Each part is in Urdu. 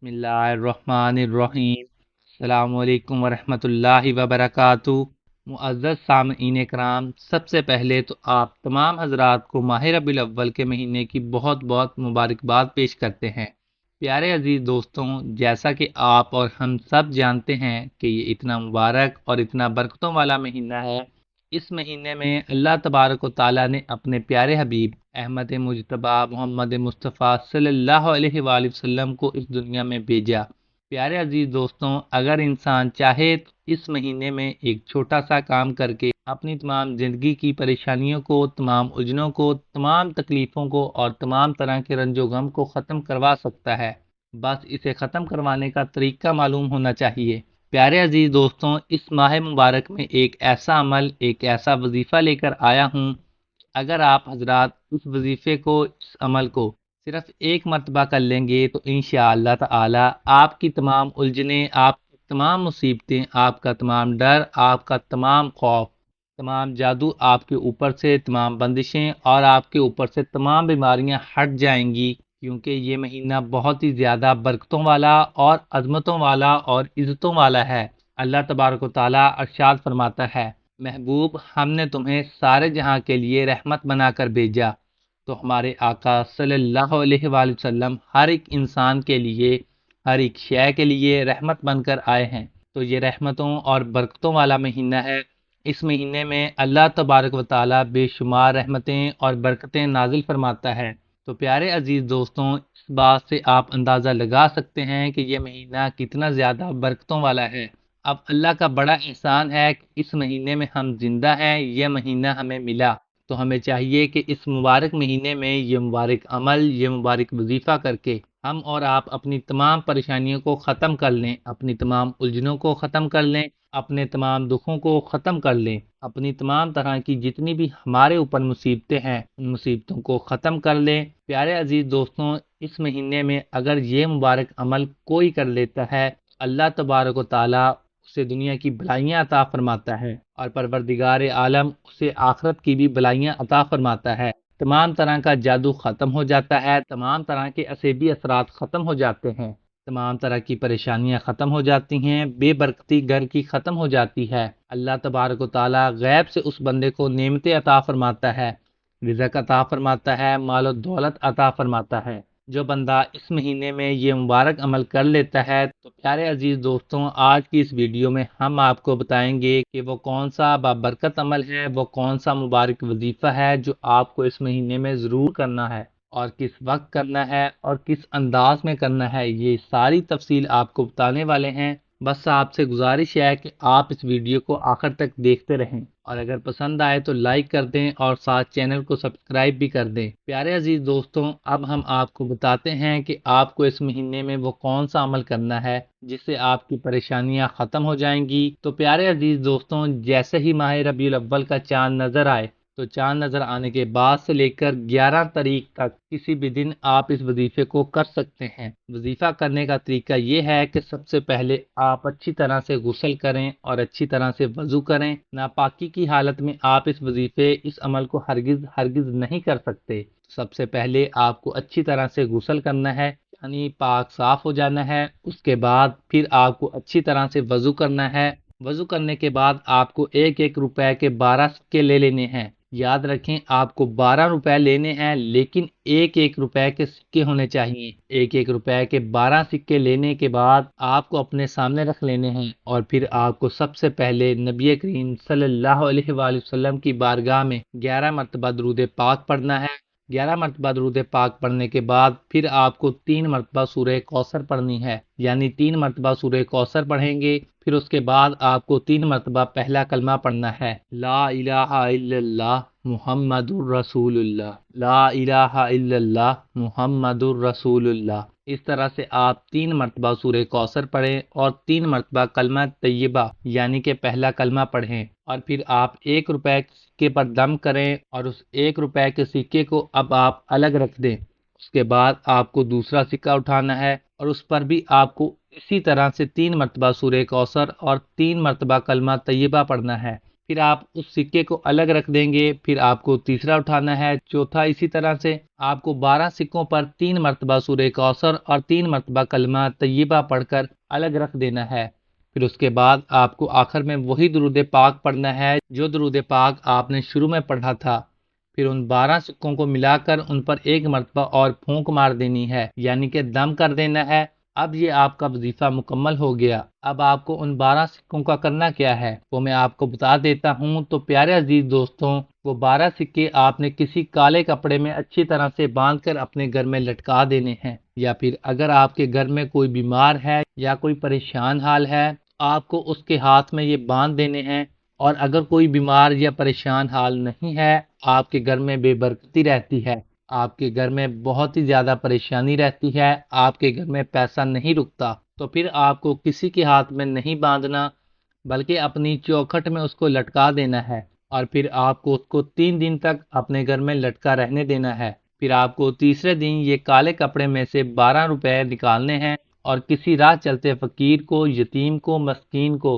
بسم اللہ الرحمن الرحیم۔ السلام علیکم ورحمۃ اللہ وبرکاتہ۔ معزز سامعین کرام، سب سے پہلے تو آپ تمام حضرات کو ماہ ربیع الاول کے مہینے کی بہت بہت مبارکباد پیش کرتے ہیں۔ پیارے عزیز دوستوں، جیسا کہ آپ اور ہم سب جانتے ہیں کہ یہ اتنا مبارک اور اتنا برکتوں والا مہینہ ہے۔ اس مہینے میں اللہ تبارک و تعالیٰ نے اپنے پیارے حبیب احمد مجتبیٰ محمد مصطفیٰ صلی اللہ علیہ وآلہ وسلم کو اس دنیا میں بھیجا۔ پیارے عزیز دوستوں، اگر انسان چاہے تو اس مہینے میں ایک چھوٹا سا کام کر کے اپنی تمام زندگی کی پریشانیوں کو، تمام الجھنوں کو، تمام تکلیفوں کو اور تمام طرح کے رنج و غم کو ختم کروا سکتا ہے۔ بس اسے ختم کروانے کا طریقہ معلوم ہونا چاہیے۔ پیارے عزیز دوستوں، اس ماہ مبارک میں ایک ایسا عمل، ایک ایسا وظیفہ لے کر آیا ہوں۔ اگر آپ حضرات اس وظیفے کو، اس عمل کو صرف ایک مرتبہ کر لیں گے تو انشاءاللہ تعالی آپ کی تمام الجھنیں، آپ کی تمام مصیبتیں، آپ کا تمام ڈر، آپ کا تمام خوف، تمام جادو آپ کے اوپر سے، تمام بندشیں اور آپ کے اوپر سے تمام بیماریاں ہٹ جائیں گی، کیونکہ یہ مہینہ بہت ہی زیادہ برکتوں والا اور عظمتوں والا اور عزتوں والا ہے۔ اللہ تبارک و تعالیٰ ارشاد فرماتا ہے، محبوب، ہم نے تمہیں سارے جہاں کے لیے رحمت بنا کر بھیجا۔ تو ہمارے آقا صلی اللہ علیہ وآلہ وسلم ہر ایک انسان کے لیے، ہر ایک شے کے لیے رحمت بن کر آئے ہیں۔ تو یہ رحمتوں اور برکتوں والا مہینہ ہے۔ اس مہینے میں اللہ تبارک و تعالیٰ بے شمار رحمتیں اور برکتیں نازل فرماتا ہے۔ تو پیارے عزیز دوستوں، اس بات سے آپ اندازہ لگا سکتے ہیں کہ یہ مہینہ کتنا زیادہ برکتوں والا ہے۔ اب اللہ کا بڑا احسان ہے کہ اس مہینے میں ہم زندہ ہیں، یہ مہینہ ہمیں ملا۔ تو ہمیں چاہیے کہ اس مبارک مہینے میں یہ مبارک عمل، یہ مبارک وظیفہ کر کے ہم اور آپ اپنی تمام پریشانیوں کو ختم کر لیں، اپنی تمام الجھنوں کو ختم کر لیں، اپنے تمام دکھوں کو ختم کر لیں، اپنی تمام طرح کی جتنی بھی ہمارے اوپر مصیبتیں ہیں ان مصیبتوں کو ختم کر لیں۔ پیارے عزیز دوستوں، اس مہینے میں اگر یہ مبارک عمل کوئی کر لیتا ہے، اللہ تبارک و تعالیٰ اسے دنیا کی بھلائیاں عطا فرماتا ہے، اور پروردگار عالم اسے آخرت کی بھی بھلائیاں عطا فرماتا ہے۔ تمام طرح کا جادو ختم ہو جاتا ہے، تمام طرح کے عصبی اثرات ختم ہو جاتے ہیں، تمام طرح کی پریشانیاں ختم ہو جاتی ہیں، بے برکتی گھر کی ختم ہو جاتی ہے۔ اللہ تبارک و تعالیٰ غیب سے اس بندے کو نعمتیں عطا فرماتا ہے، رزق عطا فرماتا ہے، مال و دولت عطا فرماتا ہے۔ جو بندہ اس مہینے میں یہ مبارک عمل کر لیتا ہے، تو پیارے عزیز دوستوں، آج کی اس ویڈیو میں ہم آپ کو بتائیں گے کہ وہ کون سا بابرکت عمل ہے، وہ کون سا مبارک وظیفہ ہے جو آپ کو اس مہینے میں ضرور کرنا ہے، اور کس وقت کرنا ہے اور کس انداز میں کرنا ہے، یہ ساری تفصیل آپ کو بتانے والے ہیں۔ بس آپ سے گزارش ہے کہ آپ اس ویڈیو کو آخر تک دیکھتے رہیں، اور اگر پسند آئے تو لائک کر دیں اور ساتھ چینل کو سبسکرائب بھی کر دیں۔ پیارے عزیز دوستوں، اب ہم آپ کو بتاتے ہیں کہ آپ کو اس مہینے میں وہ کون سا عمل کرنا ہے جس سے آپ کی پریشانیاں ختم ہو جائیں گی۔ تو پیارے عزیز دوستوں، جیسے ہی ماہ ربیع الاول کا چاند نظر آئے، تو چاند نظر آنے کے بعد سے لے کر 11 تاریخ تک کسی بھی دن آپ اس وظیفے کو کر سکتے ہیں۔ وظیفہ کرنے کا طریقہ یہ ہے کہ سب سے پہلے آپ اچھی طرح سے غسل کریں اور اچھی طرح سے وضو کریں۔ ناپاکی کی حالت میں آپ اس وظیفے، اس عمل کو ہرگز نہیں کر سکتے۔ سب سے پہلے آپ کو اچھی طرح سے غسل کرنا ہے، یعنی پاک صاف ہو جانا ہے۔ اس کے بعد پھر آپ کو اچھی طرح سے وضو کرنا ہے۔ وضو کرنے کے بعد آپ کو 1 روپے کے 12 سکے لے لینے ہیں۔ یاد رکھیں، آپ کو 12 روپے لینے ہیں، لیکن 1 روپے کے سکے ہونے چاہیے۔ 1 روپے کے 12 سکے لینے کے بعد آپ کو اپنے سامنے رکھ لینے ہیں، اور پھر آپ کو سب سے پہلے نبی کریم صلی اللہ علیہ وآلہ وسلم کی بارگاہ میں 11 مرتبہ درود پاک پڑھنا ہے۔ 11 مرتبہ درود پاک پڑھنے کے بعد پھر آپ کو 3 مرتبہ سورہ کوثر پڑھنی ہے، یعنی 3 مرتبہ سورہ کوثر پڑھیں گے۔ پھر اس کے بعد آپ کو 3 مرتبہ پہلا کلمہ پڑھنا ہے، لا الہ الا اللہ محمد الرسول اللہ، لا الہ الا اللہ محمد الرسول اللہ۔ اس طرح سے آپ 3 مرتبہ سورہ کوثر پڑھیں اور 3 مرتبہ کلمہ طیبہ یعنی کہ پہلا کلمہ پڑھیں، اور پھر آپ 1 روپے کے سکے پر دم کریں، اور اس 1 روپے کے سکے کو اب آپ الگ رکھ دیں۔ اس کے بعد آپ کو دوسرا سکہ اٹھانا ہے، اور اس پر بھی آپ کو اسی طرح سے 3 مرتبہ سورہ کوثر اور 3 مرتبہ کلمہ طیبہ پڑھنا ہے۔ پھر آپ اس سکے کو الگ رکھ دیں گے، پھر آپ کو تیسرا اٹھانا ہے، چوتھا اسی طرح سے آپ کو 12 سکوں پر 3 مرتبہ سورہ کوثر اور 3 مرتبہ کلمہ طیبہ پڑھ کر الگ رکھ دینا ہے۔ پھر اس کے بعد آپ کو آخر میں وہی درود پاک پڑھنا ہے جو درود پاک آپ نے شروع میں پڑھا تھا۔ پھر ان 12 سکوں کو ملا کر ان پر 1 مرتبہ اور پھونک مار دینی ہے، یعنی کہ دم کر دینا ہے۔ اب یہ آپ کا وظیفہ مکمل ہو گیا۔ اب آپ کو ان 12 سکوں کا کرنا کیا ہے وہ میں آپ کو بتا دیتا ہوں۔ تو پیارے عزیز دوستوں، وہ 12 سکے آپ نے کسی کالے کپڑے میں اچھی طرح سے باندھ کر اپنے گھر میں لٹکا دینے ہیں، یا پھر اگر آپ کے گھر میں کوئی بیمار ہے یا کوئی پریشان حال ہے، آپ کو اس کے ہاتھ میں یہ باندھ دینے ہیں۔ اور اگر کوئی بیمار یا پریشان حال نہیں ہے، آپ کے گھر میں بے برکتی رہتی ہے، آپ کے گھر میں بہت ہی زیادہ پریشانی رہتی ہے، آپ کے گھر میں پیسہ نہیں رکتا، تو پھر آپ کو کسی کے ہاتھ میں نہیں باندھنا بلکہ اپنی چوکھٹ میں اس کو لٹکا دینا ہے، اور پھر آپ کو اس کو 3 دن تک اپنے گھر میں لٹکا رہنے دینا ہے۔ پھر آپ کو تیسرے دن یہ کالے کپڑے میں سے 12 روپے نکالنے ہیں اور کسی راہ چلتے فقیر کو، یتیم کو، مسکین کو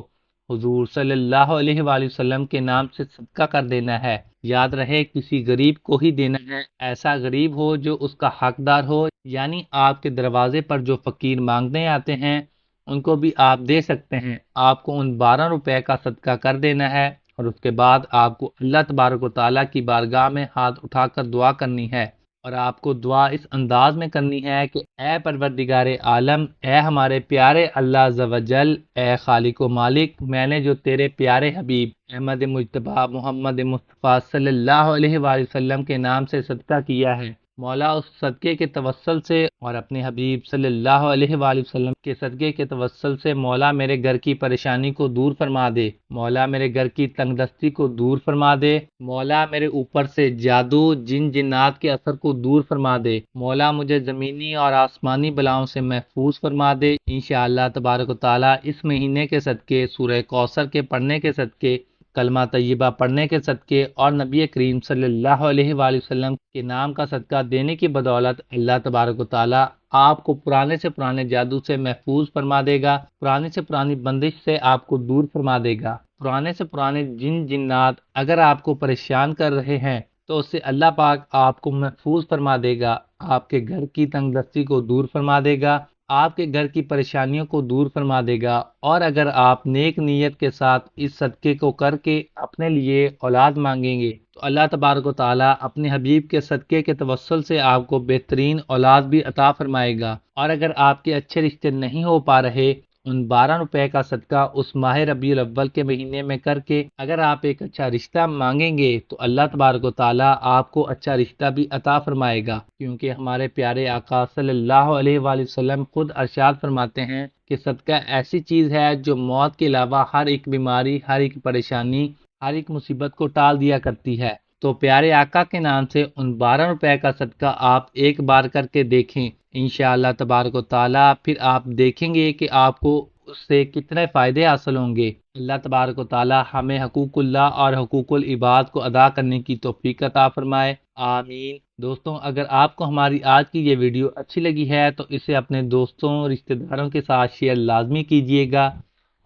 حضور صلی اللہ علیہ وآلہ وسلم کے نام سے صدقہ کر دینا ہے۔ یاد رہے کسی غریب کو ہی دینا ہے، ایسا غریب ہو جو اس کا حقدار ہو، یعنی آپ کے دروازے پر جو فقیر مانگنے آتے ہیں ان کو بھی آپ دے سکتے ہیں۔ آپ کو ان 12 روپے کا صدقہ کر دینا ہے، اور اس کے بعد آپ کو اللہ تبارک و تعالیٰ کی بارگاہ میں ہاتھ اٹھا کر دعا کرنی ہے، اور آپ کو دعا اس انداز میں کرنی ہے کہ اے پروردگار عالم، اے ہمارے پیارے اللہ عز و جل، اے خالق و مالک، میں نے جو تیرے پیارے حبیب احمد مجتبیٰ محمد مصطفیٰ صلی اللہ علیہ وآلہ وسلم کے نام سے صدقہ کیا ہے، مولا اس صدقے کے توسل سے اور اپنے حبیب صلی اللہ علیہ وآلہ وسلم کے صدقے کے توسل سے مولا میرے گھر کی پریشانی کو دور فرما دے، مولا میرے گھر کی تنگ دستی کو دور فرما دے، مولا میرے اوپر سے جادو جن جنات کے اثر کو دور فرما دے، مولا مجھے زمینی اور آسمانی بلاؤں سے محفوظ فرما دے۔ انشاءاللہ تبارک و تعالیٰ اس مہینے کے صدقے، سورہ کوثر کے پڑھنے کے صدقے، کلمہ طیبہ پڑھنے کے صدقے اور نبی کریم صلی اللہ علیہ وآلہ وسلم کے نام کا صدقہ دینے کی بدولت اللہ تبارک و تعالیٰ آپ کو پرانے سے پرانے جادو سے محفوظ فرما دے گا، پرانے سے پرانی بندش سے آپ کو دور فرما دے گا، پرانے سے پرانے جن جنات اگر آپ کو پریشان کر رہے ہیں تو اس سے اللہ پاک آپ کو محفوظ فرما دے گا، آپ کے گھر کی تنگ دستی کو دور فرما دے گا، آپ کے گھر کی پریشانیوں کو دور فرما دے گا۔ اور اگر آپ نیک نیت کے ساتھ اس صدقے کو کر کے اپنے لیے اولاد مانگیں گے تو اللہ تبارک و تعالیٰ اپنے حبیب کے صدقے کے توسل سے آپ کو بہترین اولاد بھی عطا فرمائے گا۔ اور اگر آپ کے اچھے رشتے نہیں ہو پا رہے، ان 12 روپے کا صدقہ اس ماہ ربیع الاول کے مہینے میں کر کے اگر آپ ایک اچھا رشتہ مانگیں گے تو اللہ تبارک و تعالیٰ آپ کو اچھا رشتہ بھی عطا فرمائے گا، کیونکہ ہمارے پیارے آقا صلی اللہ علیہ وآلہ وسلم خود ارشاد فرماتے ہیں کہ صدقہ ایسی چیز ہے جو موت کے علاوہ ہر ایک بیماری، ہر ایک پریشانی، ہر ایک مصیبت کو ٹال دیا کرتی ہے۔ تو پیارے آقا کے نام سے ان 12 روپے کا صدقہ آپ ایک بار کر کے دیکھیں، انشاءاللہ تبارک و تعالیٰ پھر آپ دیکھیں گے کہ آپ کو اس سے کتنے فائدے حاصل ہوں گے۔ اللہ تبارک و تعالیٰ ہمیں حقوق اللہ اور حقوق العباد کو ادا کرنے کی توفیق عطا فرمائے، آمین۔ دوستوں، اگر آپ کو ہماری آج کی یہ ویڈیو اچھی لگی ہے تو اسے اپنے دوستوں، رشتہ داروں کے ساتھ شیئر لازمی کیجیے گا،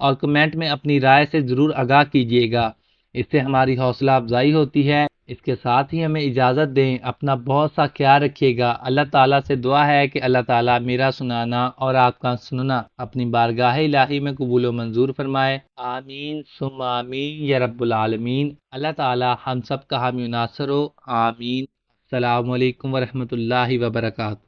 اور کمنٹ میں اپنی رائے سے ضرور آگاہ کیجیے گا، اس سے ہماری حوصلہ افزائی ہوتی ہے۔ اس کے ساتھ ہی ہمیں اجازت دیں، اپنا بہت سا خیال رکھیے گا۔ اللہ تعالیٰ سے دعا ہے کہ اللہ تعالیٰ میرا سنانا اور آپ کا سننا اپنی بارگاہ الہی میں قبول و منظور فرمائے، آمین ثم آمین یا رب العالمین۔ اللہ تعالیٰ ہم سب کا حامی و ناصر ہو، آمین۔ السلام علیکم ورحمۃ اللہ وبرکاتہ۔